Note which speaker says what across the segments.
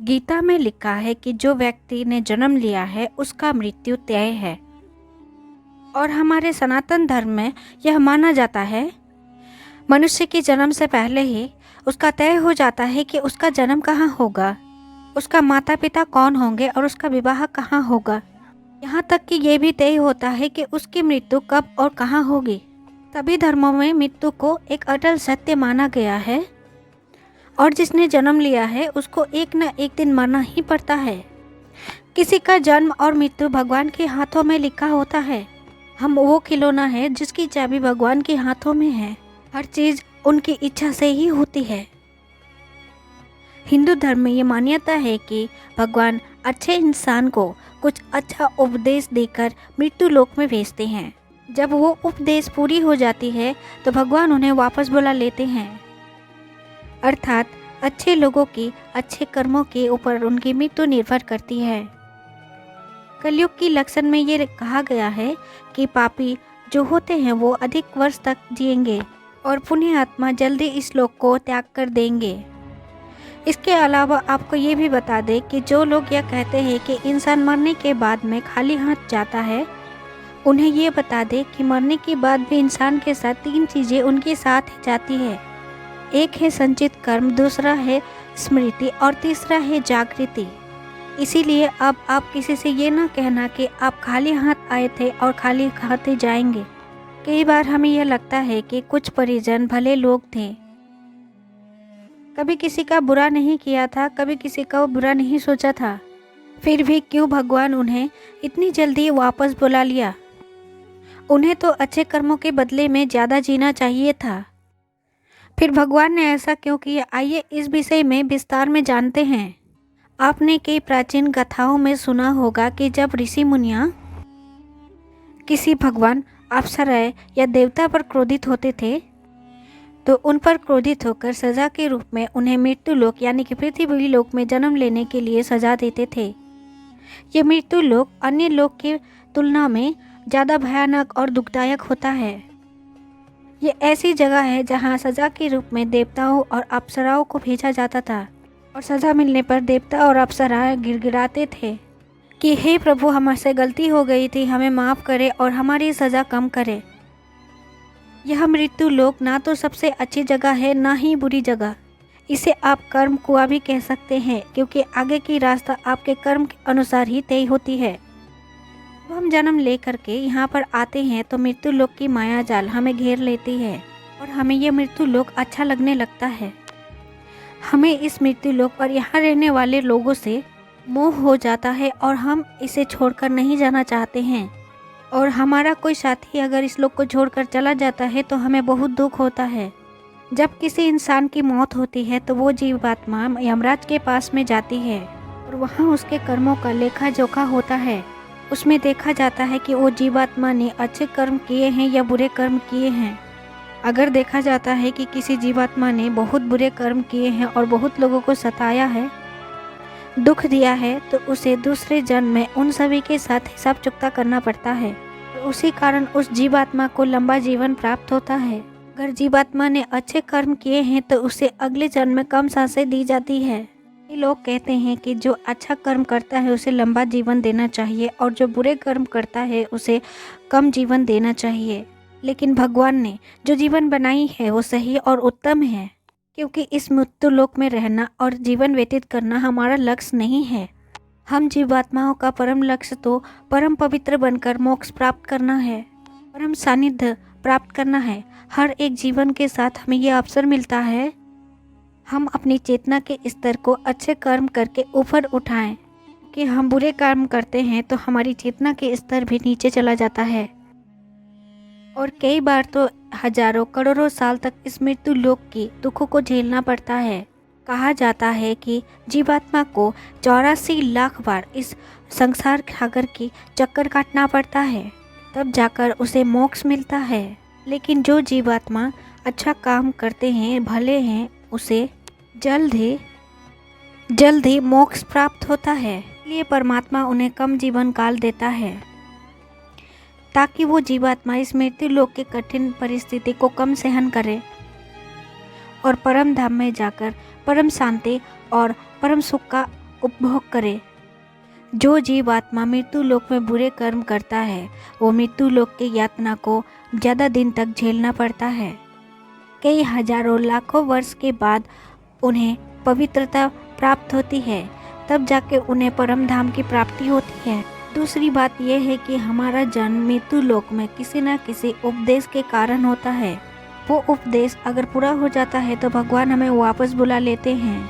Speaker 1: गीता में लिखा है कि जो व्यक्ति ने जन्म लिया है उसका मृत्यु तय है। और हमारे सनातन धर्म में यह माना जाता है मनुष्य के जन्म से पहले ही उसका तय हो जाता है कि उसका जन्म कहाँ होगा, उसका माता पिता कौन होंगे और उसका विवाह कहाँ होगा। यहाँ तक कि ये भी तय होता है कि उसकी मृत्यु कब और कहाँ होगी। सभी धर्मों में मृत्यु को एक अटल सत्य माना गया है और जिसने जन्म लिया है उसको एक न एक दिन मरना ही पड़ता है। किसी का जन्म और मृत्यु भगवान के हाथों में लिखा होता है। हम वो खिलौना है जिसकी चाबी भगवान के हाथों में है। हर चीज़ उनकी इच्छा से ही होती है। हिंदू धर्म में ये मान्यता है कि भगवान अच्छे इंसान को कुछ अच्छा उपदेश देकर मृत्यु लोक में भेजते हैं। जब वो उपदेश पूरी हो जाती है तो भगवान उन्हें वापस बुला लेते हैं। अर्थात अच्छे लोगों की अच्छे कर्मों के ऊपर उनकी मृत्यु निर्भर करती है। कलयुग की लक्षण में ये कहा गया है कि पापी जो होते हैं वो अधिक वर्ष तक जिएंगे और पुण्य आत्मा जल्दी इस लोक को त्याग कर देंगे। इसके अलावा आपको ये भी बता दें कि जो लोग यह कहते हैं कि इंसान मरने के बाद में खाली हाथ जाता है, उन्हें ये बता दें कि मरने के बाद भी इंसान के साथ 3 चीज़ें उनके साथ ही जाती है। एक है संचित कर्म, दूसरा है स्मृति और तीसरा है जागृति। इसीलिए अब आप किसी से ये ना कहना कि आप खाली हाथ आए थे और खाली हाथ ही जाएंगे। कई बार हमें यह लगता है कि कुछ परिजन भले लोग थे, कभी किसी का बुरा नहीं किया था, कभी किसी का बुरा नहीं सोचा था, फिर भी क्यों भगवान उन्हें इतनी जल्दी वापस बुला लिया। उन्हें तो अच्छे कर्मों के बदले में ज़्यादा जीना चाहिए था। फिर भगवान ने ऐसा क्यों किया, आइए इस विषय में विस्तार में जानते हैं। आपने कई प्राचीन कथाओं में सुना होगा कि जब ऋषि मुनियाँ किसी भगवान, अप्सराएं या देवता पर क्रोधित होते थे तो उन पर क्रोधित होकर सजा के रूप में उन्हें मृत्यु लोक यानी कि पृथ्वी लोक में जन्म लेने के लिए सजा देते थे। ये मृत्यु लोक अन्य लोक की तुलना में ज़्यादा भयानक और दुखदायक होता है। ये ऐसी जगह है जहाँ सजा के रूप में देवताओं और अप्सराओं को भेजा जाता था और सजा मिलने पर देवता और अप्सराएं गिड़गिड़ाते थे कि हे प्रभु, हमसे गलती हो गई थी, हमें माफ़ करे और हमारी सज़ा कम करे। यह मृत्यु लोक ना तो सबसे अच्छी जगह है ना ही बुरी जगह। इसे आप कर्म कुआं भी कह सकते हैं क्योंकि आगे की रास्ता आपके कर्म के अनुसार ही तय होती है। जब हम जन्म लेकर के यहाँ पर आते हैं तो मृत्यु लोक की माया जाल हमें घेर लेती है और हमें यह मृत्यु लोक अच्छा लगने लगता है। हमें इस मृत्यु लोक पर यहाँ रहने वाले लोगों से मोह हो जाता है और हम इसे छोड़कर नहीं जाना चाहते हैं। और हमारा कोई साथी अगर इस लोक को छोड़कर चला जाता है तो हमें बहुत दुख होता है। जब किसी इंसान की मौत होती है तो वो जीवात्मा यमराज के पास में जाती है और वहाँ उसके कर्मों का लेखा जोखा होता है। उसमें देखा जाता है कि वो जीवात्मा ने अच्छे कर्म किए हैं या बुरे कर्म किए हैं। अगर देखा जाता है कि किसी जीवात्मा ने बहुत बुरे कर्म किए हैं और बहुत लोगों को सताया है, दुख दिया है, तो उसे दूसरे जन्म में उन सभी के साथ हिसाब चुकता करना पड़ता है और उसी कारण उस जीवात्मा को लंबा जीवन प्राप्त होता है। अगर जीवात्मा ने अच्छे कर्म किए हैं तो उसे अगले जन्म में कम सांसें दी जाती है। ये लोग कहते हैं कि जो अच्छा कर्म करता है उसे लंबा जीवन देना चाहिए और जो बुरे कर्म करता है उसे कम जीवन देना चाहिए। लेकिन भगवान ने जो जीवन बनाई है वो सही और उत्तम है, क्योंकि इस मृत्यु लोक में रहना और जीवन व्यतीत करना हमारा लक्ष्य नहीं है। हम जीवात्माओं का परम लक्ष्य तो परम पवित्र बनकर मोक्ष प्राप्त करना है, परम सानिध्य प्राप्त करना है। हर एक जीवन के साथ हमें यह अवसर मिलता है हम अपनी चेतना के स्तर को अच्छे कर्म करके ऊपर उठाएं, कि हम बुरे कर्म करते हैं तो हमारी चेतना के स्तर भी नीचे चला जाता है और कई बार तो हजारों करोड़ों साल तक इस मृत्यु लोक की दुखों को झेलना पड़ता है। कहा जाता है कि जीवात्मा को 84 लाख बार इस संसार सागर की चक्कर काटना पड़ता है, तब जाकर उसे मोक्ष मिलता है। लेकिन जो जीवात्मा अच्छा काम करते हैं, भले हैं, उसे जल्द ही मोक्ष प्राप्त होता है। इसलिए परमात्मा उन्हें कम जीवन काल देता है ताकि वो जीवात्मा इस मृत्यु लोक की कठिन परिस्थिति को कम सहन करे और परम धाम में जाकर परम शांति और परम सुख का उपभोग करे। जो जीव आत्मा मृत्यु लोक में बुरे कर्म करता है वो मृत्यु लोक की यातना को ज़्यादा दिन तक झेलना पड़ता है। कई हजारों लाखों वर्ष के बाद उन्हें पवित्रता प्राप्त होती है, तब जाके उन्हें परम धाम की प्राप्ति होती है। दूसरी बात यह है कि हमारा जन्म मृत्यु लोक में किसी न किसी उपदेश के कारण होता है। वो उपदेश अगर पूरा हो जाता है तो भगवान हमें वापस बुला लेते हैं।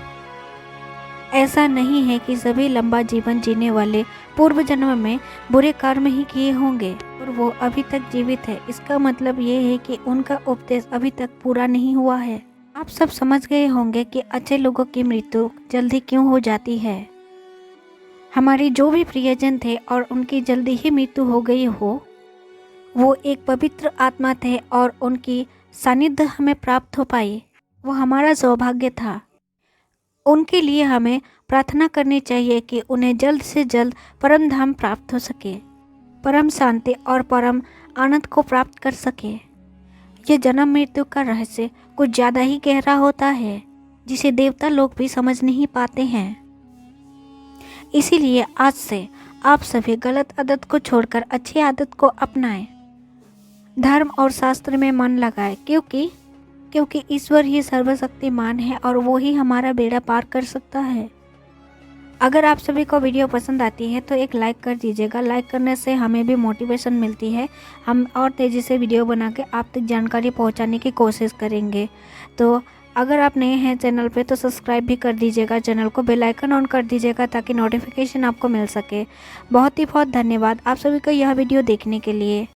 Speaker 1: ऐसा नहीं है कि सभी लंबा जीवन जीने वाले पूर्व जन्म में बुरे कर्म ही किए होंगे और वो अभी तक जीवित है। इसका मतलब ये है कि उनका उपदेश अभी तक पूरा नहीं हुआ है। आप सब समझ गए होंगे कि अच्छे लोगों की मृत्यु जल्दी क्यों हो जाती है। हमारे जो भी प्रियजन थे और उनकी जल्दी ही मृत्यु हो गई हो, वो एक पवित्र आत्मा थे और उनकी सानिध्य हमें प्राप्त हो पाई, वो हमारा सौभाग्य था। उनके लिए हमें प्रार्थना करनी चाहिए कि उन्हें जल्द से जल्द परम धाम प्राप्त हो सके, परम शांति और परम आनंद को प्राप्त कर सके। यह जन्म मृत्यु का रहस्य कुछ ज़्यादा ही गहरा होता है, जिसे देवता लोग भी समझ नहीं पाते हैं। इसीलिए आज से आप सभी गलत आदत को छोड़कर अच्छी आदत को अपनाएं, धर्म और शास्त्र में मन लगाएं, क्योंकि ईश्वर ही सर्वशक्तिमान है और वो ही हमारा बेड़ा पार कर सकता है। अगर आप सभी को वीडियो पसंद आती है तो एक लाइक कर दीजिएगा। लाइक करने से हमें भी मोटिवेशन मिलती है, हम और तेज़ी से वीडियो बना के आप तक जानकारी पहुंचाने की कोशिश करेंगे। तो अगर आप नए हैं चैनल पे तो सब्सक्राइब भी कर दीजिएगा, चैनल को बेल आइकन ऑन कर दीजिएगा ताकि नोटिफिकेशन आपको मिल सके। बहुत ही बहुत धन्यवाद आप सभी को यह वीडियो देखने के लिए।